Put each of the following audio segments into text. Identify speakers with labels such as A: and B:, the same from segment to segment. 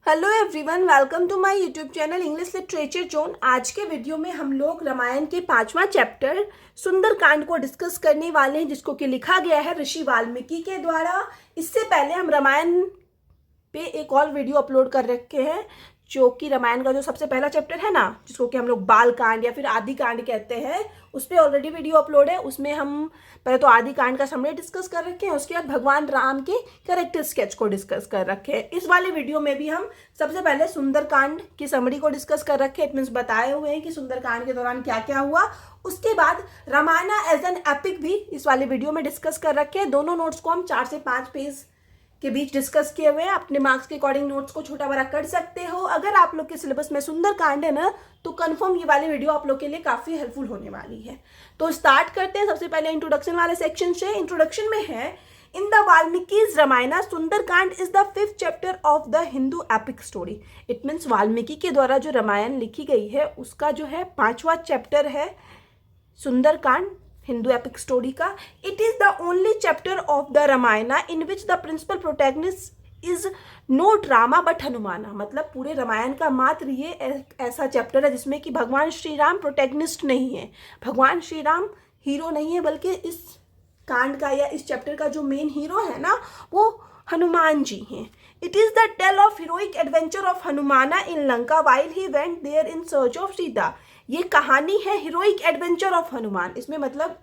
A: Hello everyone, welcome to my YouTube channel English literature zone. आज के video में हम लोग रामायण के 5वां चैप्टर सुंदरकांड को डिस्कस करने वाले हैं, जिसको कि लिखा गया है ऋषि वाल्मीकि के द्वारा। इससे पहले हम रामायण पे एक और वीडियो अपलोड कर रखे हैं, जो कि रामायण का जो सबसे पहला चैप्टर है ना, जिसको कि हम लोग बाल कांड या फिर आदि कांड कहते हैं, उस पर ऑलरेडी वीडियो अपलोड है। उसमें हम पहले तो आदि कांड का समरी डिस्कस कर रखे हैं, उसके बाद भगवान राम के कैरेक्टर स्केच को डिस्कस कर रखे हैं। इस वाले वीडियो में भी हम सबसे पहले सुंदरकांड की समरी को डिस्कस कर रखे हैं। इट मीन्स बताए हुए हैं कि सुंदरकांड के दौरान क्या क्या हुआ। उसके बाद रामायण एज एन एपिक भी इस वाले वीडियो में डिस्कस कर रखे हैं। दोनों नोट्स को हम 4 से 5 पेज के बीच डिस्कस किए हुए हैं। अपने मार्क्स के अकॉर्डिंग नोट्स को छोटा बड़ा कर सकते हो। अगर आप लोग के सिलेबस में सुंदरकांड है ना, तो कंफर्म ये वाली वीडियो आप लोग के लिए काफी हेल्पफुल होने वाली है। तो स्टार्ट करते हैं सबसे पहले इंट्रोडक्शन वाले सेक्शन से। इंट्रोडक्शन में है, in the Valmiki's Ramayana Sundarkand is the 5th chapter of the Hindu epic story. It means Valmiki के द्वारा जो रामायण लिखी गई है उसका जो है 5वां चैप्टर है सुंदरकांड, हिंदू एपिक स्टोरी का। It is the only chapter of the Ramayana in which the principal protagonist is not Rama but Hanumana. मतलब पूरे रामायण का मात्र ये ऐसा चैप्टर है जिसमें कि भगवान श्री राम प्रोटैगनिस्ट नहीं है, भगवान श्री राम हीरो नहीं है, बल्कि इस कांड का या इस चैप्टर का जो मेन हीरो है ना, वो हनुमान जी हैं। It is the tale of heroic adventure of Hanumana in Lanka while he went there in search of Sita. ये कहानी है हीरोइक एडवेंचर ऑफ हनुमान। इसमें मतलब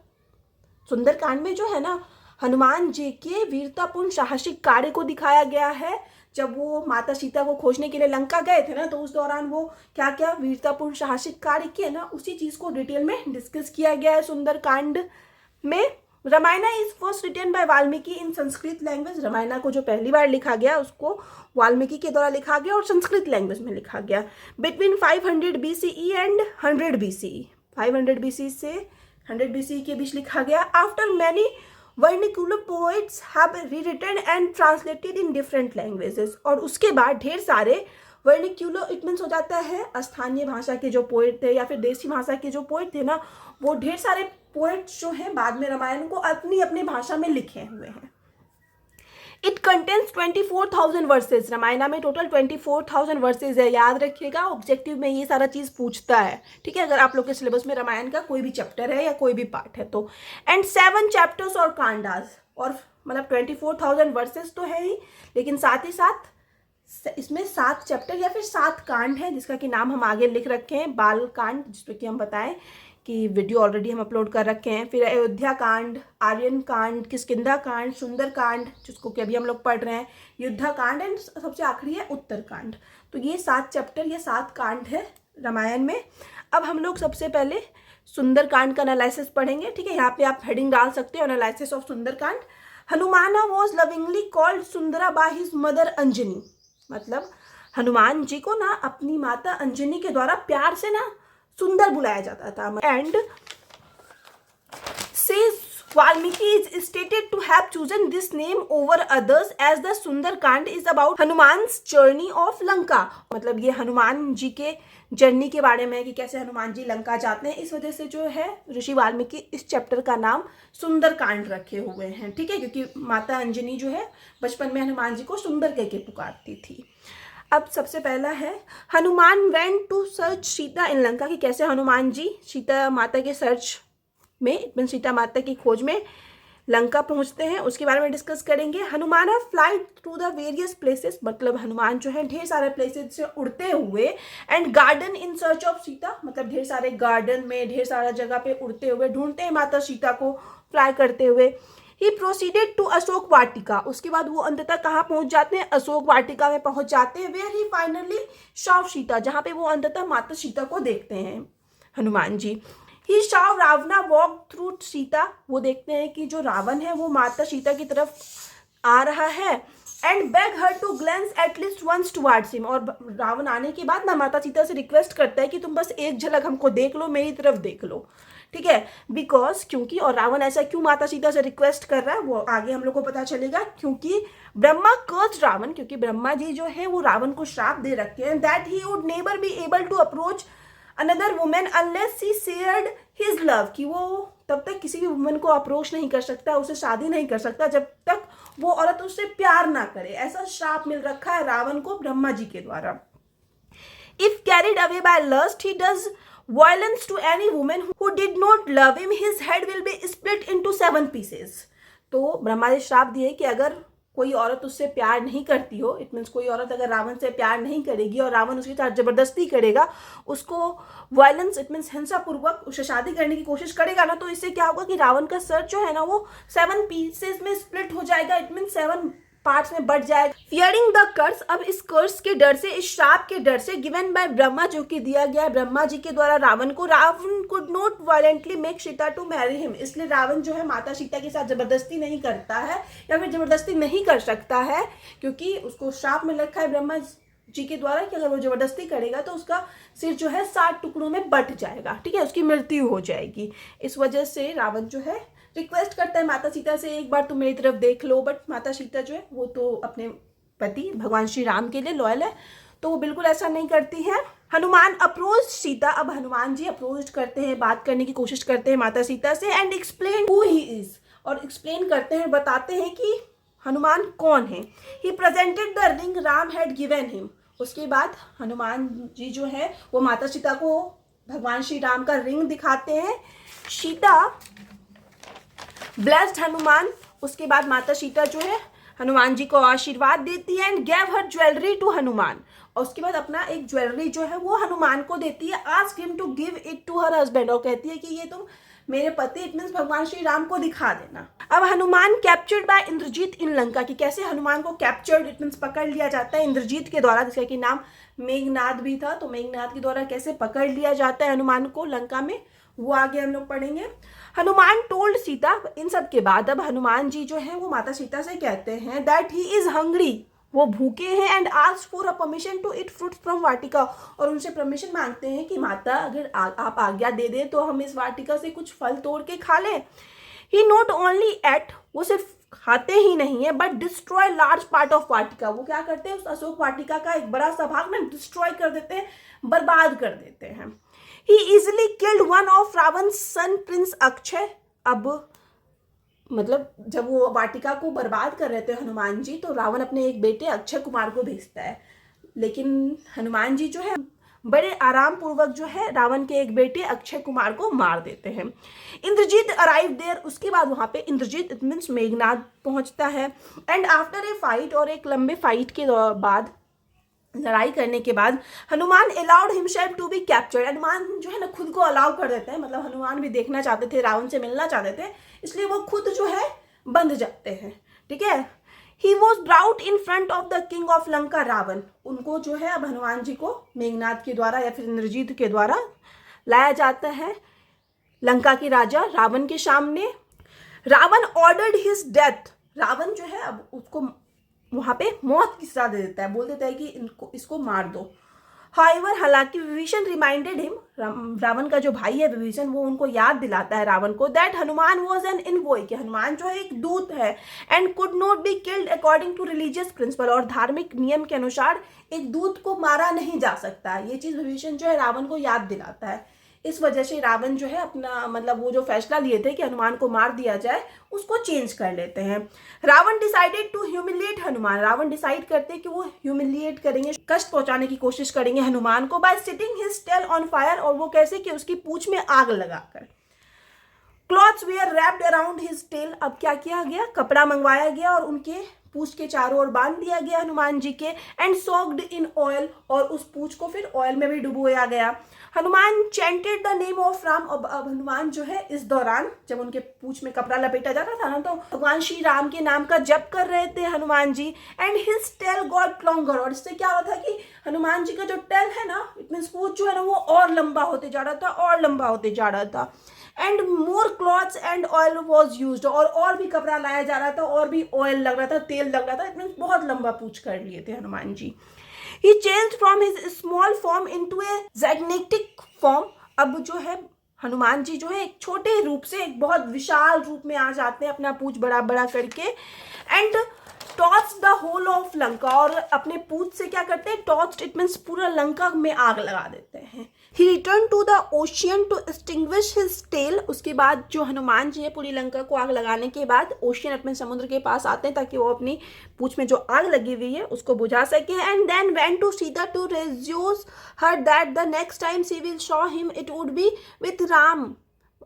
A: सुंदरकांड में जो है ना, हनुमान जी के वीरतापूर्ण साहसिक कार्य को दिखाया गया है। जब वो माता सीता को खोजने के लिए लंका गए थे ना, तो उस दौरान वो क्या क्या वीरतापूर्ण साहसिक कार्य किए ना, उसी चीज को डिटेल में डिस्कस किया गया है सुंदरकांड में। Ramayan is first written by Valmiki in Sanskrit language. Ramayan को जो पहली बार लिखा गया उसको वाल्मीकि के द्वारा लिखा गया और संस्कृत लैंग्वेज में लिखा गया between 500 BCE and 100 BCE। 500 BC से 100 BCE के बीच लिखा गया। After many vernacular poets have rewritten and translated in different languages. और उसके बाद ढेर सारे वर्निक्यूलर इट मीन्स हो जाता है स्थानीय भाषा के जो पोएट थे या फिर देसी भाषा के जो पोएट थे ना, वो ढेर सारे पोएट्स जो हैं बाद में रामायण को अपनी अपनी भाषा में लिखे हुए हैं। It contains 24,000 versus. रामायण में टोटल 24,000 वर्सेज है। याद रखिएगा, ऑब्जेक्टिव में ये सारा चीज पूछता है, ठीक है, अगर आप लोग के सिलेबस में रामायण का कोई भी चैप्टर है या कोई भी पार्ट है तो। एंड 7 चैप्टर्स और कांडास। और मतलब 24,000 वर्सेज तो है ही, लेकिन साथ ही साथ इसमें 7 चैप्टर या फिर 7 कांड है, जिसका कि नाम हम आगे लिख रखे हैं। बाल कांड, जिसपे कि हम बताएं कि वीडियो ऑलरेडी हम अपलोड कर रखे हैं। फिर अयोध्या कांड, आर्यन कांड, किष्किंधा कांड, सुंदर कांड, जिसको कि अभी हम लोग पढ़ रहे हैं, युद्धा कांड, एंड सबसे आखिरी है उत्तर कांड। तो ये 7 चैप्टर, ये 7 कांड है रामायण में। अब हम लोग सबसे पहले सुंदर कांड का एनालिसिस पढ़ेंगे, ठीक है। यहाँ पे आप हेडिंग डाल सकते हो, analysis of Sundar Kand. Hanumana was lovingly called Sundara by his mother Anjani. मतलब हनुमान जी को ना अपनी माता अंजनी के द्वारा प्यार से ना सुंदर बुलाया जाता था। And says Valmiki is stated to have chosen this name over others as the Sundarkand is about Hanuman's journey of Lanka। मतलब ये हनुमान जी के जर्नी के बारे में है कि कैसे हनुमान जी लंका जाते हैं। इस वजह से जो है ऋषि वाल्मीकि इस चैप्टर का नाम सुंदरकांड रखे हुए हैं, ठीक है, क्योंकि माता अंजनी जो है बचपन में हनुमान जी को सुंदर कह के पुकारती थी। अब सबसे पहला है, Hanuman went to search Sita in Lanka, कि कैसे हनुमान जी सीता माता के सर्च में, सीता माता की खोज में लंका पहुंचते हैं, उसके बारे में डिस्कस करेंगे। Hanuman fly through the various places. मतलब हनुमान जो है ढेर सारे प्लेसेस से उड़ते हुए। And garden in search of Sita. मतलब ढेर सारे गार्डन में, ढेर सारा जगह पे उड़ते हुए ढूंढते हैं माता सीता को, फ्लाई करते हुए। ही प्रोसीडेड टू अशोक वाटिका। उसके बाद वो अंततः कहाँ पहुंच जाते हैं? अशोक वाटिका में पहुंच जाते हैं। Where he finally saw Sita, जहाँ पे वो अंततः माता सीता को देखते हैं Hanuman ji. He saw Ravana walk through Sita. वो देखते हैं कि जो रावण है वो माता सीता की तरफ आ रहा है। And beg her to glance at least once towards him. और रावण आने के बाद ना माता सीता से रिक्वेस्ट करता है कि तुम बस एक झलक हमको देख लो, मेरी तरफ देख लो, ठीक है। बिकॉज क्योंकि, और रावण ऐसा क्यों माता सीता से रिक्वेस्ट कर रहा है वो आगे हम लोग को पता चलेगा। क्योंकि ब्रह्मा कर्स्ड रावण, क्योंकि ब्रह्मा जी जो है वो रावण को श्राप दे रखे हैं that he would never be able to approach another women unless he shared his love, कि वो तब तक किसी भी वुमन को अप्रोच नहीं कर सकता, उससे शादी नहीं कर सकता जब तक वो औरत उससे प्यार ना करे। ऐसा श्राप मिल रखा है रावण को ब्रह्मा जी के द्वारा। If carried away by lust, he does violence to any woman who did not love him. His head will be split into 7 pieces. तो ब्रह्मा जी श्राप दिए कि अगर कोई औरत उससे प्यार नहीं करती हो, इट मीन्स कोई औरत अगर रावण से प्यार नहीं करेगी और रावण उसके साथ जबरदस्ती करेगा, उसको वायलेंस इट मीन्स हिंसा पूर्वक उससे शादी करने की कोशिश करेगा ना, तो इससे क्या होगा कि रावण का सर जो है ना वो 7 पीसेस में स्प्लिट हो जाएगा, इट मीन्स 7 पार्ट्स में बढ़ जाएगा। फियरिंग द कर्स, अब इस कर्स के डर से, इस श्राप के डर से, गिवन बाय ब्रह्मा, जो कि दिया गया ब्रह्मा जी के द्वारा रावण को, Ravan could not violently make Sita to marry him. इसलिए रावण जो है माता सीता के साथ जबरदस्ती नहीं करता है या फिर जबरदस्ती नहीं कर सकता है, क्योंकि उसको श्राप में रखा है ब्रह्मा जी के द्वारा कि अगर वो जबरदस्ती करेगा तो उसका सिर जो है 7 टुकड़ों में बट जाएगा, ठीक है, उसकी मृत्यु हो जाएगी। इस वजह से रावण जो है रिक्वेस्ट करता है माता सीता से, एक बार तुम मेरी तरफ देख लो, बट माता सीता जो है वो तो अपने पति भगवान श्री राम के लिए लॉयल है, तो वो बिल्कुल ऐसा नहीं करती है। हनुमान अप्रोच सीता, अब हनुमान जी अप्रोच करते हैं, बात करने की कोशिश करते हैं माता सीता से, and explain who he is, और एक्सप्लेन करते हैं, बताते हैं कि हनुमान कौन है। He presented the ring Ram had given him. उसके बाद हनुमान जी जो है वो माता सीता को भगवान श्री राम का रिंग दिखाते हैं। सीता ब्लेस्ड हनुमान, उसके बाद माता सीता जो है हनुमान जी को आशीर्वाद देती है, and gave her jewellery to Hanuman, और उसके बाद अपना एक ज्वेलरी जो है वो हनुमान को देती है। Ask him to give it to her husband, और कहती है कि ये तुम मेरे पति इट मीन्स भगवान श्री राम को दिखा देना। अब हनुमान कैप्चर्ड बाय इंद्रजीत इन लंका, की कैसे हनुमान को कैप्चर्ड इट मीन्स पकड़ लिया जाता है इंद्रजीत के द्वारा, जिसका कि नाम मेघनाद भी था, तो मेघनाद के द्वारा कैसे पकड़ लिया जाता है हनुमान को लंका में, वो आगे हम लोग पढ़ेंगे। हनुमान टोल्ड सीता, इन सब के बाद अब हनुमान जी जो है वो माता सीता से कहते हैं दैट ही इज हंग्री, वो भूखे हैं, and ask for a permission to eat fruits from vatika, और उनसे परमिशन मांगते हैं कि माता अगर आप आज्ञा दे दें तो हम इस वाटिका से कुछ फल तोड़ के खा लें। ही नॉट ओनली एट, वो सिर्फ खाते ही नहीं है, but destroy large part of vatika, वो क्या करते हैं उस अशोक वाटिका का एक बड़ा सा भाग में डिस्ट्रॉय कर देते हैं, बर्बाद कर देते हैं। He easily killed one of Ravan son prince Akshay, अब मतलब जब वो वाटिका को बर्बाद कर रहे थे हनुमान जी, तो रावण अपने एक बेटे अक्षय कुमार को भेजता है, लेकिन हनुमान जी जो है बड़े आराम पूर्वक जो है रावण के एक बेटे अक्षय कुमार को मार देते हैं। इंद्रजीत अराइव देयर, उसके बाद वहाँ पे इंद्रजीत इट मीन्स मेघनाद पहुँचता है, एंड आफ्टर ए फाइट, और एक लंबे फाइट के बाद, लड़ाई करने के बाद, Hanuman allowed himself to be captured, Hanuman जो है ना खुद को अलाउ कर देते हैं, मतलब हनुमान भी देखना चाहते थे, रावण से मिलना चाहते थे, इसलिए वो खुद जो है बंध जाते हैं, ठीक है। He was brought in front of the king of Lanka Ravan, उनको जो है अब हनुमान जी को मेघनाद के द्वारा या फिर इंद्रजीत के द्वारा लाया जाता है लंका के राजा रावण के सामने। Ravan ordered his death, Ravan जो है अब उसको वहाँ पे मौत की सजा दे देता है, बोल देता है कि इसको मार दो। हाउएवर, हालांकि विभीषण रिमाइंडेड हिम, रावण का जो भाई है विभीषण, वो उनको याद दिलाता है रावण को that Hanuman was an envoy, कि हनुमान जो है एक दूत है, and could not be killed according to religious principle, और धार्मिक नियम के अनुसार एक दूत को मारा नहीं जा सकता। ये चीज़ विभीषण जो है रावण को याद दिलाता है। इस वजह से रावण जो है अपना मतलब वो जो फैसला लिए थे कि हनुमान को मार दिया जाए, उसको चेंज कर लेते हैं। Ravan decided to humiliate Hanuman, Ravan decide करते हैं कि वो ह्यूमिलिएट करेंगे, कष्ट पहुंचाने की कोशिश करेंगे हनुमान को, by sitting his tail on fire, और वो कैसे कि उसकी पूंछ में आग लगाकर। Clothes were wrapped around his tail, अब क्या किया गया, कपड़ा मंगवाया गया और उनके पूंछ के चारों ओर बांध दिया गया हनुमान जी के, एंड सोक्ड इन ऑयल, और उस पूंछ को फिर ऑयल में भी डुबोया गया। Hanuman chanted the name of Ram, अब हनुमान जो है इस दौरान जब उनके पूंछ में कपड़ा लपेटा जा रहा था ना, तो भगवान श्री राम के नाम का जप कर रहे थे Hanuman ji, and his tail got longer, और इससे क्या होता था कि हनुमान जी का जो टेल है ना, इट मीन्स पूंछ जो है ना वो और लंबा होते जा रहा था, और लंबा होते जा रहा था, and more clothes and oil was used, और भी कपड़ा लाया जा रहा था, और भी ऑयल लग रहा था, तेल लग रहा था, इट मीन्स बहुत लंबा पूंछ कर लिए थे हनुमान जी। He changed from his small form into a gigantic form, अब जो है हनुमान जी जो है एक छोटे रूप से एक बहुत विशाल रूप में आ जाते हैं, अपना पूंछ बड़ा बड़ा करके, and torch the whole of Lanka, और अपने पूंछ से क्या करते हैं, टॉर्च इट मीन्स पूरा लंका में आग लगा देते हैं, he return to the ocean to extinguish his tail. उसके बाद जो हनुमान जी है पूरी लंका को आग लगाने के बाद ओशियन अपने समुद्र के पास आते हैं ताकि वो अपनी पूंछ में जो आग लगी हुई है उसको बुझा सके। And then went to Sita to reassure her that the next time she will show him it would be with Ram.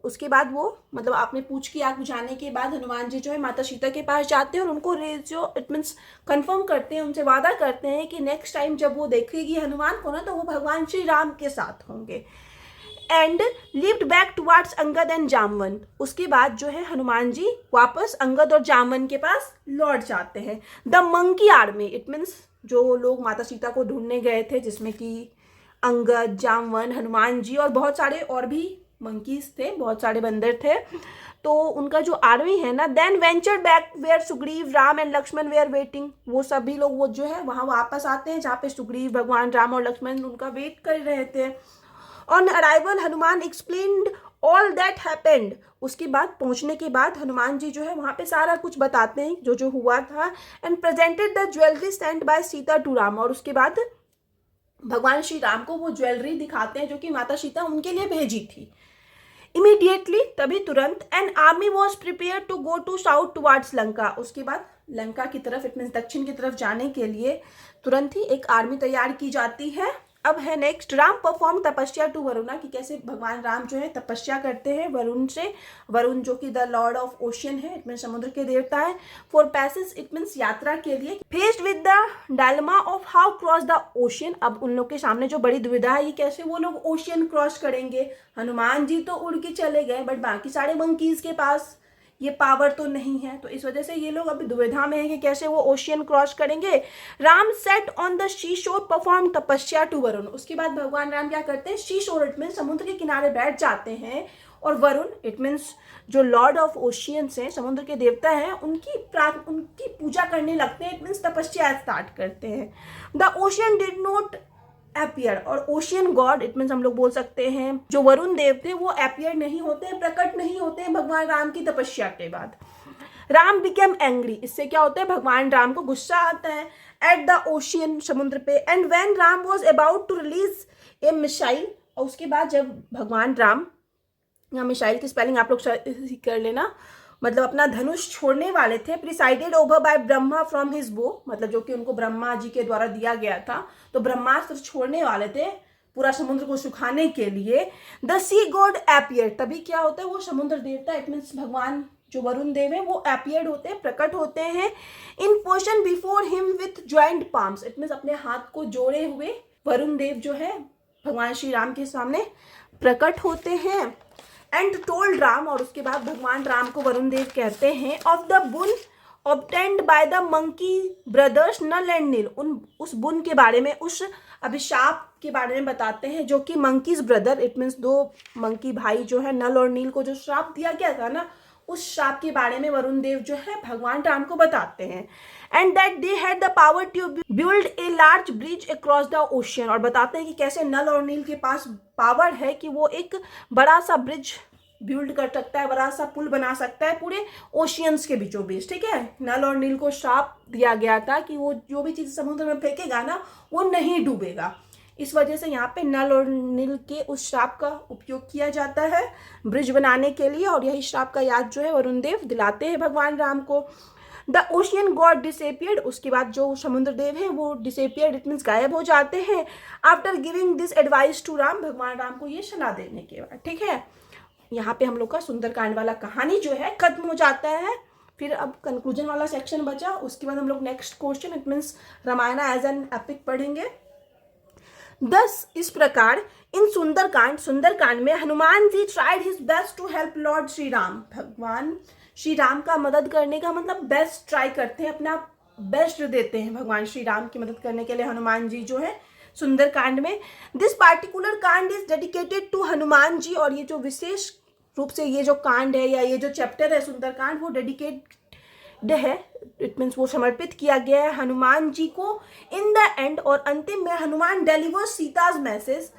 A: उसके बाद वो मतलब आपने पूछ की आग बुझाने के बाद हनुमान जी जो है माता सीता के पास जाते हैं और उनको रेजियो इट मीन्स कंफर्म करते हैं, उनसे वादा करते हैं कि नेक्स्ट टाइम जब वो देखेगी हनुमान को ना तो वो भगवान श्री राम के साथ होंगे। And lived back towards Angad and Jamvan. उसके बाद जो है हनुमान जी वापस अंगद और जामवन के पास लौट जाते हैं। The monkey army it means जो लोग माता सीता को ढूंढने गए थे जिसमें कि अंगद, जामवन, हनुमान जी और बहुत सारे और भी मंकीज थे, बहुत सारे बंदर थे, तो उनका जो आर्मी है ना, then venture back where Sugriv Ram and Lakshman were waiting. वो सभी लोग वो जो है वहाँ वापस आते हैं जहाँ पे सुग्रीव, भगवान राम और लक्ष्मण उनका वेट कर रहे थे। On arrival Hanuman explained all that happened. उसके बाद पहुँचने के बाद हनुमान जी जो है वहाँ पे सारा कुछ बताते हैं जो जो हुआ था। And presented the jewellery sent by Sita to Ram. और उसके बाद भगवान श्री राम को वो ज्वेलरी दिखाते हैं जो कि माता सीता उनके लिए भेजी थी। इमीडिएटली तभी तुरंत an army was prepare to go to south towards Lanka. उसके बाद लंका की तरफ इट मीन्स दक्षिण की तरफ जाने के लिए तुरंत ही एक आर्मी तैयार की जाती है। अब है नेक्स्ट राम परफॉर्म तपस्या टू वरुणा कि कैसे भगवान राम जो है तपस्या करते हैं वरुण से। वरुण जो कि द लॉर्ड ऑफ ओशियन है, इट मीन समुद्र के देवता है। फॉर पैसेज इट मीन्स यात्रा के लिए। Faced with the dilemma of how cross the ocean. अब उन लोग के सामने जो बड़ी दुविधा है ये कैसे वो लोग ओशियन क्रॉस करेंगे। हनुमान जी तो उड़ के चले गए बट बाकी सारे मंकीज के पास ये पावर तो नहीं है, तो इस वजह से ये लोग अभी दुविधा में है कि कैसे वो ओशियन क्रॉस करेंगे। Ram set on the she शोर परफॉर्म तपस्या टू वरुण। उसके बाद भगवान राम क्या करते हैं, शी शोर इट मीन्स समुद्र के किनारे बैठ जाते हैं और वरुण इट मीन्स जो लॉर्ड ऑफ ओशियंस हैं, समुद्र के देवता हैं, उनकी पूजा करने लगते हैं, इट मीन्स तपस्या स्टार्ट करते हैं। The ocean did not appear. और ओशियन गॉड इट मीन्स हम लोग बोल सकते हैं जो वरुण देव थे वो एपियर नहीं होते हैं, प्रकट नहीं होते हैं भगवान राम की तपस्या के बाद। Ram became angry. इससे क्या होता है भगवान राम को गुस्सा आता है एट द ओशियन समुद्र पे। And when Ram was about to release a missile. और उसके बाद जब भगवान राम, यहाँ मिसाइल की स्पेलिंग आप लोग कर लेना, मतलब अपना धनुष छोड़ने वाले थे। Presided over by Brahma from his बो, मतलब जो कि उनको ब्रह्मा जी के द्वारा दिया गया था, तो ब्रह्मास्त्र छोड़ने वाले थे पूरा समुद्र को सुखाने के लिए। The sea god appear. तभी क्या होता है वो समुद्र देवता इट मीन्स भगवान जो वरुण देव है वो एपियर्ड होते हैं, प्रकट होते हैं। In position before him with joint palms. It means अपने हाथ को जोड़े हुए वरुण देव जो है भगवान श्री राम के सामने प्रकट होते हैं। And told Ram. और उसके बाद भगवान राम को वरुण देव कहते हैं of the boon obtained by the monkey brothers Nal and Neel. उस बुन के बारे में, उस अभिशाप के बारे में बताते हैं जो कि मंकीज ब्रदर इट मीन्स दो मंकी भाई जो है नल और नील को जो श्राप दिया गया था ना, उस श्राप के बारे में वरुण देव जो है भगवान राम को बताते हैं। And that they had the power to build a large bridge across the ocean. और बताते हैं कि कैसे नल और नील के पास पावर है कि वो एक बड़ा सा ब्रिज बिल्ड कर सकता है, बड़ा सा पुल बना सकता है पूरे ओशियंस के बीचों बीच। ठीक है, नल और नील को श्राप दिया गया था कि वो जो भी चीज़ समुद्र में फेंकेगा ना वो नहीं डूबेगा। इस वजह से यहाँ पे नल और नील के उस श्राप का उपयोग किया जाता है ब्रिज बनाने के लिए। और यही श्राप का याद जो है वरुण देव दिलाते हैं भगवान राम को। The ocean god disappeared. उसके बाद जो समुद्र देव है वो डिसएपियर्ड इट मीन्स गायब हो जाते हैं। After giving this advice to Ram. भगवान राम को ये सलाह देने के बाद। ठीक है, यहाँ पे हम लोग का सुंदरकांड वाला कहानी जो है खत्म हो जाता है। फिर अब कंक्लूजन वाला सेक्शन बचा, उसके बाद हम लोग next question it means Ramayana as an epic पढ़ेंगे। दस इस प्रकार इन सुंदरकांड में Hanuman ji tried his best to help lord Shri Ram. भगवान श्री राम का मदद करने का मतलब बेस्ट ट्राई करते हैं, अपना बेस्ट देते हैं भगवान श्री राम की मदद करने के लिए हनुमान जी जो है सुंदरकांड में। दिस पार्टिकुलर कांड is dedicated to Hanuman ji. और ये जो विशेष रूप से ये जो कांड है या ये जो चैप्टर है सुंदरकांड वो डेडिकेटेड है, इट मीन्स वो समर्पित किया गया है हनुमान जी को। इन द एंड और अंतिम में हनुमान डिलीवर सीताज मैसेज।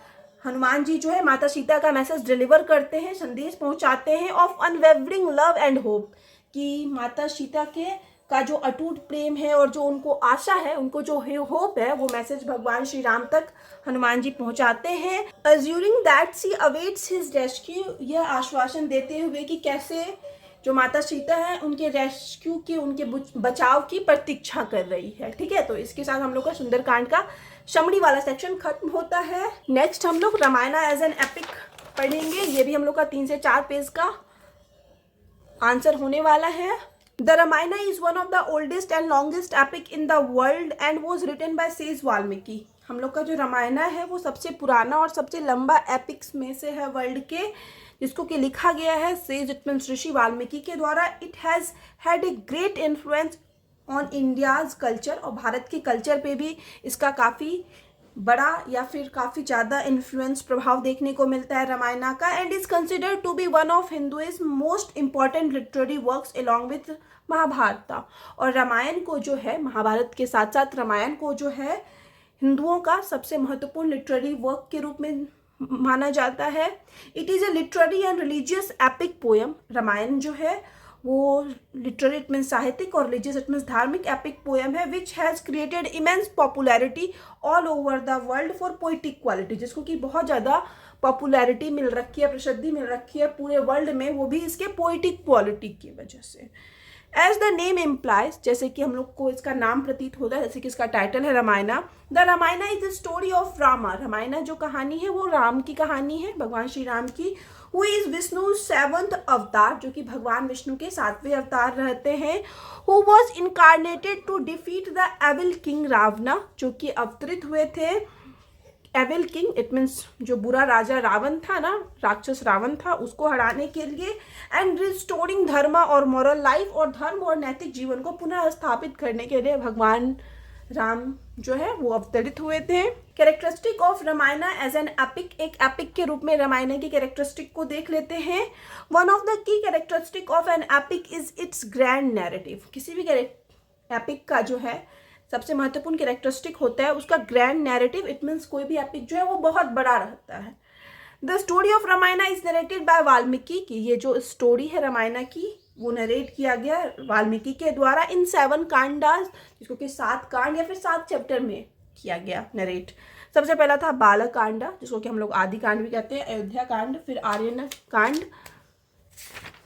A: हनुमान जी जो है माता सीता का मैसेज डिलीवर करते हैं, संदेश पहुंचाते हैं of unwavering love and hope, कि माता सीता के का जो अटूट प्रेम है और जो उनको आशा है, उनको जो होप है, वो मैसेज भगवान श्री राम तक हनुमान जी पहुंचाते हैं। Assuring that she awaits his rescue, यह आश्वासन देते हुए कि कैसे जो माता सीता है उनके रेस्क्यू की, उनके बचाव की प्रतीक्षा कर रही है। ठीक है, तो इसके साथ हम लोग का सुंदरकांड का शमड़ी वाला सेक्शन खत्म होता है। नेक्स्ट हम लोग रामायणा एज एन एपिक पढ़ेंगे। ये भी हम लोग का 3 से 4 पेज का आंसर होने वाला है। The Ramayana is one of the oldest and longest epic in the world and was written by sage Valmiki. हम लोग का जो रामायणा है वो सबसे पुराना और सबसे लंबा एपिक्स में से है वर्ल्ड के, जिसको कि लिखा गया है सेज इट मीन्स ऋषि वाल्मीकि के द्वारा। It has had a great influence on India's culture, और भारत के कल्चर पे भी इसका काफ़ी बड़ा या फिर काफ़ी ज़्यादा इन्फ्लुएंस प्रभाव देखने को मिलता है रामायणा का। And is considered to be one of Hinduism most important literary works along with Mahabharat. और रामायण को जो है, महाभारत के साथ साथ रामायण को जो है हिंदुओं का सबसे महत्वपूर्ण लिटरेरी वर्क के रूप में माना जाता है। It is a literary and religious epic poem. Ramayan जो है वो लिटरेरी इट मीन्स साहित्यिक और रिलीजियस इट मीन्स धार्मिक एपिक पोएम है, which has created immense popularity all over the world for poetic quality, जिसको कि बहुत ज़्यादा पॉपुलैरिटी मिल रखी है, प्रसिद्धि मिल रखी है पूरे वर्ल्ड में, वो भी इसके पोइटिक क्वालिटी की वजह से। एज द नेम इम्प्लाइज, जैसे कि हम लोग को इसका नाम प्रतीत होता है, जैसे कि इसका टाइटल है Ramayana. The Ramayana is the story of Rama. Ramayana जो कहानी है वो राम की कहानी है, भगवान श्री राम की। हु इज विष्णु 7th अवतार, जो कि भगवान विष्णु के 7वें अवतार रहते हैं। Who was incarnated to defeat the evil king Ravana, जो कि अवतरित हुए थे एविल किंग इट मीन्स जो बुरा राजा रावण था ना, राक्षस रावण था, उसको हराने के लिए। एंड रिस्टोरिंग धर्म और मॉरल लाइफ, और धर्म और नैतिक जीवन को पुनः स्थापित करने के लिए भगवान राम जो है वो अवतरित हुए थे। Characteristic of Ramayana as an epic, एक एपिक के रूप में रामायण की कैरेक्टरिस्टिक को देख लेते हैं। One of the key characteristic of an epic is it's grand narrative. किसी भी एपिक का जो है सबसे महत्वपूर्ण कैरेक्टरिस्टिक होता है उसका ग्रैंड नैरेटिव। इट मीन्स कोई भी एपिक जो है वो बहुत बड़ा रहता है। The story of Ramayana is narrated by Valmiki, की ये जो स्टोरी है रामायणा की वो नरेट किया गया वाल्मीकि के द्वारा इन 7 कांडास, जिसको कि 7 कांड या फिर 7 चैप्टर में किया गया नरेट। सबसे पहला था बालक कांडा, जिसको कि हम लोग आदि कांड भी कहते हैं, अयोध्या कांड, फिर आर्यन कांड,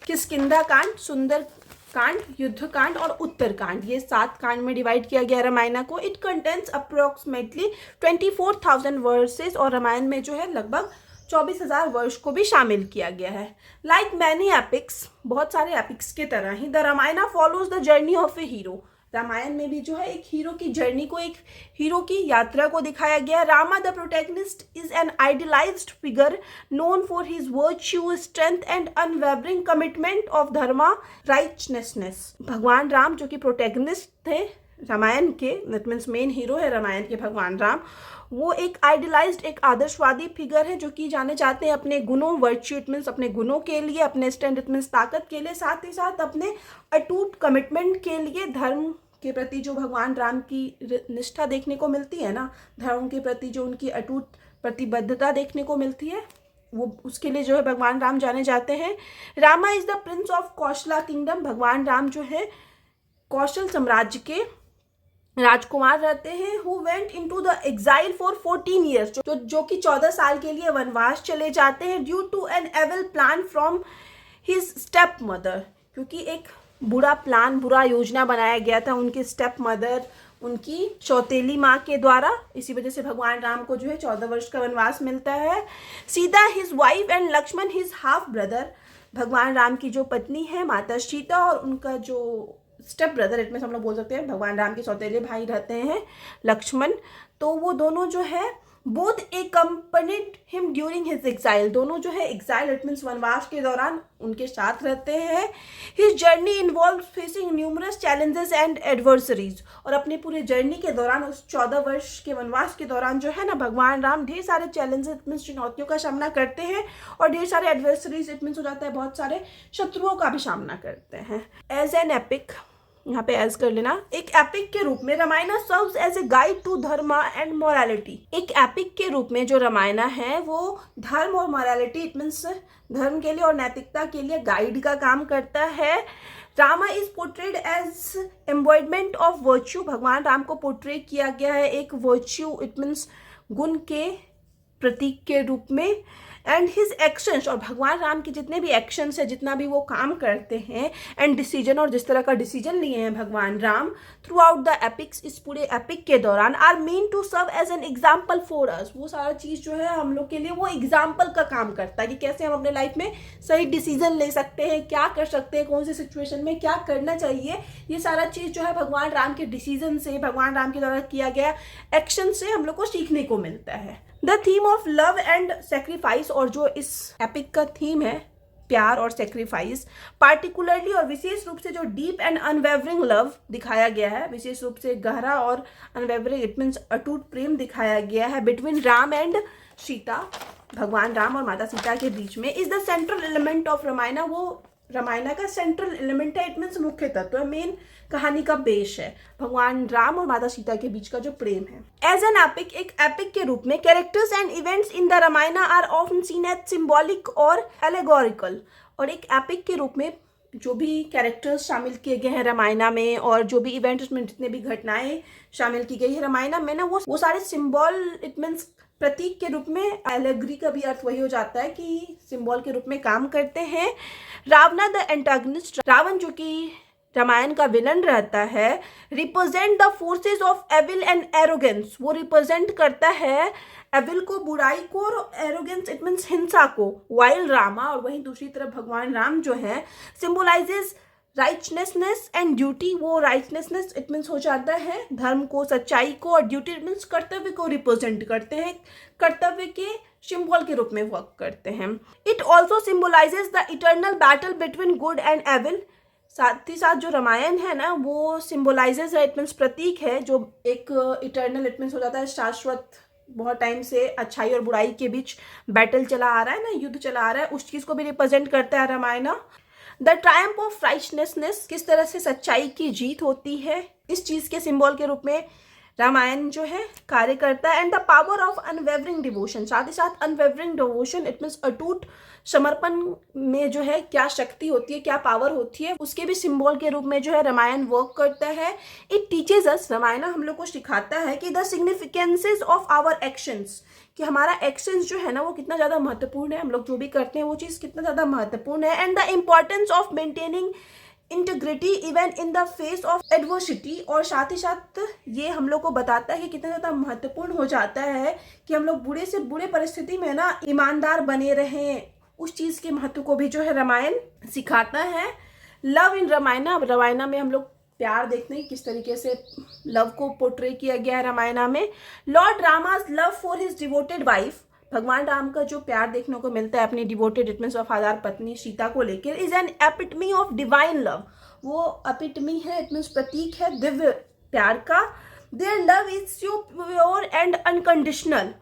A: किष्किंधा कांड, सुंदर कांड, युद्ध कांड और उत्तर कांड। ये 7 कांड में डिवाइड किया गया रामायण को। इट कंटेन्स अप्रोक्सीमेटली 24,000 वर्सेस, और रामायण में जो है लगभग 24,000 वर्ष को भी शामिल किया गया है। लाइक मैनी एपिक्स, बहुत सारे एपिक्स के तरह ही the Ramayana follows the journey of a hero. Ramayana में भी जो है एक हीरो की जर्नी को, एक हीरो की यात्रा को दिखाया गया। Rama the protagonist is an idealised figure known for his virtue, strength and unwavering commitment of dharma righteousness. भगवान राम जो कि प्रोटैगनिस्ट थे रामायण के, दैट मीन्स मेन हीरो है रामायण के भगवान राम, वो एक आइडियलाइज्ड, एक आदर्शवादी फिगर है जो कि जाने जाते हैं अपने गुणों, वर्च्यू इट मीन्स अपने गुणों के लिए, अपने स्ट्रेंथ इट मीन्स ताकत के लिए, साथ ही साथ अपने अटूट कमिटमेंट के लिए, धर्म के प्रति जो भगवान राम की निष्ठा देखने को मिलती है ना, धर्म के प्रति जो उनकी अटूट प्रतिबद्धता देखने को मिलती है, वो उसके लिए जो है भगवान राम जाने जाते हैं। Rama is the prince of Kaushala kingdom. भगवान राम जो है कौशल साम्राज्य के राजकुमार रहते हैं। Who went into the exile for 14 years, जो कि 14 साल के लिए वनवास चले जाते हैं। Due to an evil plan from his stepmother, क्योंकि एक बुरा प्लान, बुरा योजना बनाया गया था उनकी स्टेप मदर, उनकी चौतेली माँ के द्वारा। इसी वजह से भगवान राम को जो है 14 वर्ष का वनवास मिलता है। Sita his wife and Lakshman his half brother. भगवान राम की जो पत्नी है माता सीता, और उनका जो स्टेप ब्रदर इट में हम लोग बोल सकते हैं भगवान राम के सौतेले भाई रहते हैं लक्ष्मण, तो वो दोनों जो है both accompanied him during his exile. दोनों जो है एग्जाइल इट मीन्स वनवास के दौरान उनके साथ रहते हैं। His journey involve facing numerous challenges and adversaries, और अपने पूरे जर्नी के दौरान, उस 14 वर्ष के वनवास के दौरान जो है ना, भगवान राम ढेर सारे चैलेंजेस इट मीन्स चुनौतियों का सामना करते हैं, और ढेर सारे एडवर्सरीज इट मीन्स हो जाता है बहुत सारे शत्रुओं का भी सामना करते हैं। एज एन एपिक, यहाँ पे एज कर लेना, एक एपिक के रूप में Ramayan serves as a guide to dharma and morality. एक एपिक के रूप में जो रामायण है वो धर्म और मोरालिटी इट मीन्स धर्म के लिए और नैतिकता के लिए गाइड का काम करता है। Rama is portrayed as embodiment of virtue, भगवान राम को पोर्ट्रे किया गया है एक वर्च्यू, इट मीन्स गुण के प्रतीक के रूप में। एंड हिज एक्शंस, और भगवान राम के जितने भी एक्शंस है, जितना भी वो काम करते हैं, एंड डिसीजन, और जिस तरह का डिसीजन लिए हैं भगवान Ram throughout the epics, इस पूरे एपिक के दौरान, are mean to serve as an example for us, वो सारा चीज़ जो है हम लोग के लिए वो एग्जाम्पल का काम करता है कि कैसे हम अपने लाइफ में सही डिसीजन ले सकते हैं, क्या कर सकते हैं, कौन सी सिचुएशन में क्या करना चाहिए। ये सारा चीज़ जो है भगवान राम के डिसीजन से, भगवान राम के द्वारा किया गया एक्शन से हम लोग को सीखने को मिलता है। The theme of love and sacrifice, और जो इस एपिक का थीम है प्यार और सेक्रीफाइस, पार्टिकुलरली और विशेष रूप से जो डीप एंड अनवेवरिंग लव दिखाया गया है, विशेष रूप से गहरा और अनवेवरिंग, इट मीन्स अटूट प्रेम दिखाया गया है बिटवीन राम एंड सीता, भगवान राम और माता सीता के बीच में, is the central element of Ramayan, वो रामायण का सेंट्रल एलिमेंट है, इट मीन्स मुख्य तत्व है, मेन कहानी का बेस है भगवान राम और माता सीता के बीच का जो प्रेम है। एज एन एपिक, एक एपिक के रूप में, characters and events in the Ramayana are often seen as symbolic और एलेगोरिकल, और एक एपिक के रूप में जो भी कैरेक्टर्स शामिल किए गए हैं रामायण में, और जो भी इवेंट्स में जितने भी घटनाएं शामिल की गई है रामायण में ना, वो सारे सिंबल, इट मीन्स प्रतीक के रूप में, एलेगरी का भी अर्थ वही हो जाता है कि सिंबल के रूप में काम करते हैं। रावणा द एंटागनिस्ट, रावण जो कि रामायण का विलन रहता है, represent the forces of evil and arrogance, वो रिप्रेजेंट करता है एविल को, बुराई को, और एरोगेंस इट मीन्स हिंसा को, वाइल रामा, और वहीं दूसरी तरफ भगवान राम जो है सिंबलाइजेस राइटनेसनेस एंड ड्यूटी, वो राइटनेसनेस इट मीन्स हो जाता है धर्म को, सच्चाई को, और ड्यूटी इट मीन्स कर्तव्य को रिप्रेजेंट करते हैं, कर्तव्य के सिंबल के रूप में वर्क करते हैं। It also symbolises the eternal battle between good and evil, साथ ही साथ जो रामायण है ना वो सिंबलाइजेस है, इट मीन्स प्रतीक है, जो एक इटर्नल इट मीन्स हो जाता है शाश्वत, बहुत टाइम से अच्छाई और बुराई के बीच बैटल चला आ रहा है ना, युद्ध चला आ रहा है, उस चीज़ को भी रिप्रेजेंट करता है रामायण। द ट्रायम्फ ऑफ राइटनेसनेस, किस तरह से सच्चाई की जीत होती है, इस चीज़ के सिंबल के रूप में रामायण जो है कार्य करता है। And the power of unwavering devotion, साथ ही साथ अनवेवरिंग डिवोशन इट मीन्स अटूट समर्पण में जो है क्या शक्ति होती है, क्या पावर होती है, उसके भी सिंबल के रूप में जो है रामायण वर्क करता है। इट टीचेज अस, रामायण हम लोग को सिखाता है कि द सिग्निफिकेंसेज ऑफ आवर एक्शंस, कि हमारा एक्शंस जो है ना वो कितना ज़्यादा महत्वपूर्ण है, हम लोग जो भी करते हैं वो चीज़ कितना ज़्यादा महत्वपूर्ण है। And the importance of maintaining integrity even in the face of adversity, और साथ ही साथ ये हम लोग को बताता है कि कितना ज़्यादा महत्वपूर्ण हो जाता है कि हम लोग बुरे से बुरे परिस्थिति में ना ईमानदार बने रहें, उस चीज़ के महत्व को भी जो है रामायण सिखाता है। लव इन रामायण, रामायण में हम लोग प्यार देखते हैं किस तरीके से लव को पोर्ट्रे किया गया है रामायण में। Lord रामास love for his devoted wife, भगवान राम का जो प्यार देखने को मिलता है अपनी डिवोटेड इट मीन्स वफादार पत्नी सीता को लेकर, is an epitome of divine love, वो एपिटमी है इट मीन्स प्रतीक है दिव्य प्यार का। Their love is so pure and unconditional,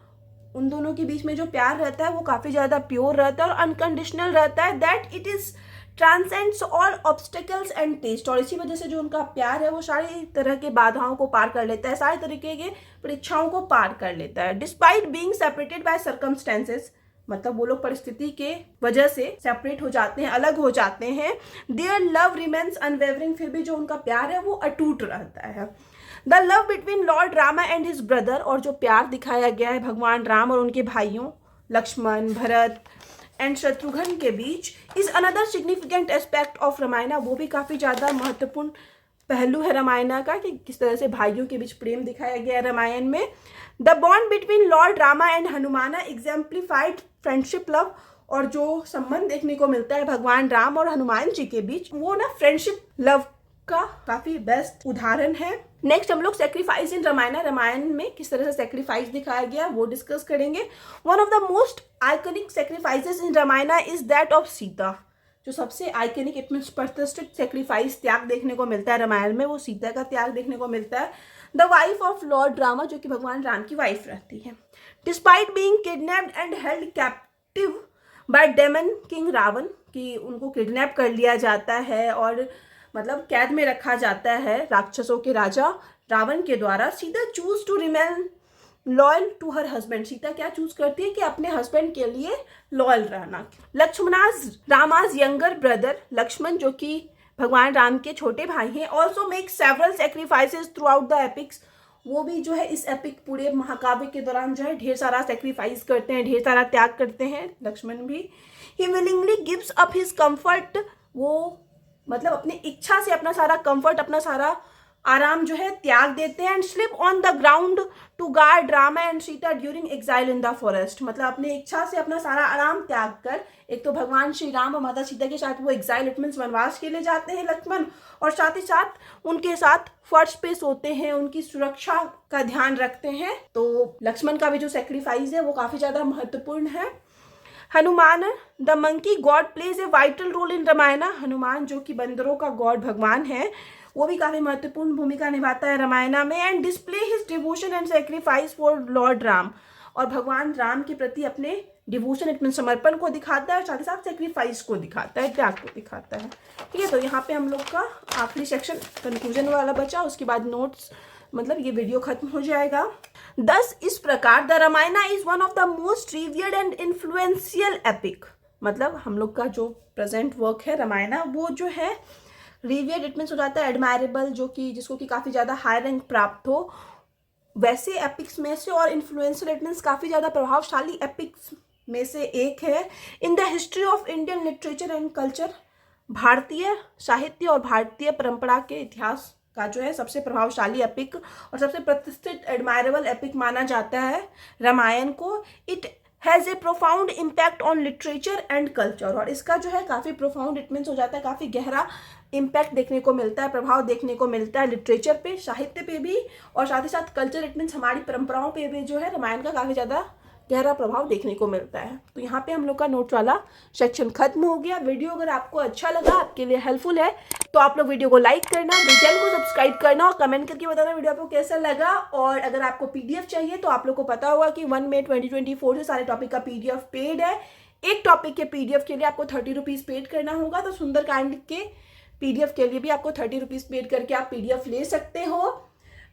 A: उन दोनों के बीच में जो प्यार रहता है वो काफ़ी ज़्यादा प्योर रहता है और अनकंडीशनल रहता है। That it is transcends all obstacles and test, और इसी वजह से जो उनका प्यार है वो सारी तरह के बाधाओं को पार कर लेता है, सारे तरीके के परीक्षाओं को पार कर लेता है। Despite being separated by circumstances, मतलब वो लोग परिस्थिति के वजह से सेपरेट हो जाते हैं, अलग हो जाते हैं। देयर लव रिमेन्स अनवेवरिंग, फिर भी जो उनका प्यार है वो अटूट रहता है। The love between lord Rama and his brother, और जो प्यार दिखाया गया है भगवान राम और उनके भाइयों लक्ष्मण, भरत एंड शत्रुघ्न के बीच, is another significant aspect of Ramayan, वो भी काफ़ी ज़्यादा महत्वपूर्ण पहलू है रामायण का कि किस तरह से भाइयों के बीच प्रेम दिखाया गया है रामायण में। The bond between lord Rama and Hanumana exemplified friendship love, और जो संबंध देखने को मिलता है भगवान राम और हनुमान जी के बीच वो ना फ्रेंडशिप लव का काफ़ी बेस्ट उदाहरण है। नेक्स्ट हम लोग सेक्रीफाइस इन रामायण, रामायण में किस तरह से सेक्रीफाइस दिखाया गया वो डिस्कस करेंगे। One of the most iconic sacrifices in Ramayan is that of Sita, जो सबसे आइकनिक इट मीन्स प्रतिष्ठित सेक्रीफाइस त्याग देखने को मिलता है रामायण में, वो सीता का त्याग देखने को मिलता है। The wife of Lord Rama, जो कि भगवान राम की वाइफ रहती है, despite being kidnapped and held captive by demon king Ravan, कि उनको किडनैप कर लिया जाता है और मतलब कैद में रखा जाता है राक्षसों के राजा रावण के द्वारा। Sita choose to remain loyal to her husband, Sita क्या चूज करती है कि अपने हस्बैंड के लिए लॉयल रहना। लक्ष्मणाज रामाज यंगर ब्रदर, लक्ष्मण जो कि भगवान राम के छोटे भाई हैं। Also make several sacrifices throughout the epics, वो भी जो है इस एपिक पूरे महाकाव्य के दौरान जो है ढेर सारा सेक्रीफाइस करते हैं, ढेर सारा त्याग करते हैं, लक्ष्मण भी। He willingly gives up his comfort, वो मतलब अपनी इच्छा से अपना सारा कंफर्ट, अपना सारा आराम जो है त्याग देते हैं। And slip on the ground to guard Rama and Sita during exile in the forest, मतलब अपनी इच्छा से अपना सारा आराम त्याग कर, एक तो भगवान श्री राम और माता सीता के साथ वो एग्जाइल इट मीन्स वनवास के लिए जाते हैं लक्ष्मण, और साथ ही साथ उनके साथ फर्श पे सोते हैं, उनकी सुरक्षा का ध्यान रखते हैं। तो लक्ष्मण का भी जो सेक्रीफाइस है वो काफी ज्यादा महत्वपूर्ण है। Hanuman the monkey god plays a vital role in Ramayan, Hanuman जो कि बंदरों का गॉड भगवान है, वो भी काफी महत्वपूर्ण भूमिका निभाता है रामायण में। And display his devotion and sacrifice for Lord Ram, और भगवान राम के प्रति अपने डिवोशन इट मीन समर्पण को दिखाता है, और साथ ही साथ सेक्रीफाइस को दिखाता है, त्याग को दिखाता है। ठीक है, तो यहाँ पे हम लोग का आखिरी सेक्शन कंक्लूजन वाला बचा, उसके बाद नोट्स, मतलब ये वीडियो खत्म हो जाएगा। दस इस प्रकार the Ramayan is one of the most revered and influential epic, मतलब हम लोग का जो प्रेजेंट वर्क है रामायण, वो जो है रिवियर्ड इट मीन्स हो जाता है एडमायरेबल, जो कि जिसको कि काफ़ी ज़्यादा हाई रैंक प्राप्त हो, वैसे एपिक्स में से, और इन्फ्लुएंशियल इट मीन्स काफ़ी ज़्यादा प्रभावशाली एपिक्स में से एक है। In the history of Indian literature and culture, भारतीय साहित्य और भारतीय परंपरा के इतिहास का जो है सबसे प्रभावशाली एपिक और सबसे प्रतिष्ठित एडमायरेबल एपिक माना जाता है रामायण को। It has a profound impact on literature and culture, और इसका जो है काफ़ी प्रोफाउंड इट मीन्स हो जाता है काफ़ी गहरा इम्पैक्ट देखने को मिलता है, प्रभाव देखने को मिलता है लिटरेचर पे, साहित्य पे भी, और साथ ही साथ कल्चर इट मीन्स हमारी परंपराओं पे भी जो है रामायण का काफ़ी ज़्यादा गहरा प्रभाव देखने को मिलता है। तो यहाँ पे हम लोग का नोट वाला सेक्शन खत्म हो गया। वीडियो अगर आपको अच्छा लगा, आपके लिए हेल्पफुल है, तो आप लोग वीडियो को लाइक करना, चैनल को सब्सक्राइब करना और कमेंट करके बताना वीडियो आपको कैसा लगा। और अगर आपको पीडीएफ चाहिए तो आप लोग को पता होगा कि 1 मई 2024 से सारे टॉपिक का पीडीएफ पेड है। एक टॉपिक के पीडीएफ के लिए आपको 30 रुपीज़ पेड करना होगा, तो सुंदरकांड के पीडीएफ के लिए भी आपको 30 रुपीज़ पेड करके आप पीडीएफ ले सकते हो।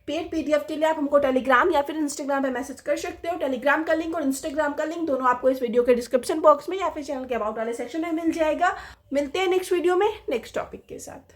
A: पेड पीडीएफ के लिए आप हमको टेलीग्राम या फिर इंस्टाग्राम पे मैसेज कर सकते हो। टेलीग्राम का लिंक और इंस्टाग्राम का लिंक दोनों आपको इस वीडियो के डिस्क्रिप्शन बॉक्स में या फिर चैनल के अबाउट वाले सेक्शन में मिल जाएगा। मिलते हैं नेक्स्ट वीडियो में नेक्स्ट टॉपिक के साथ।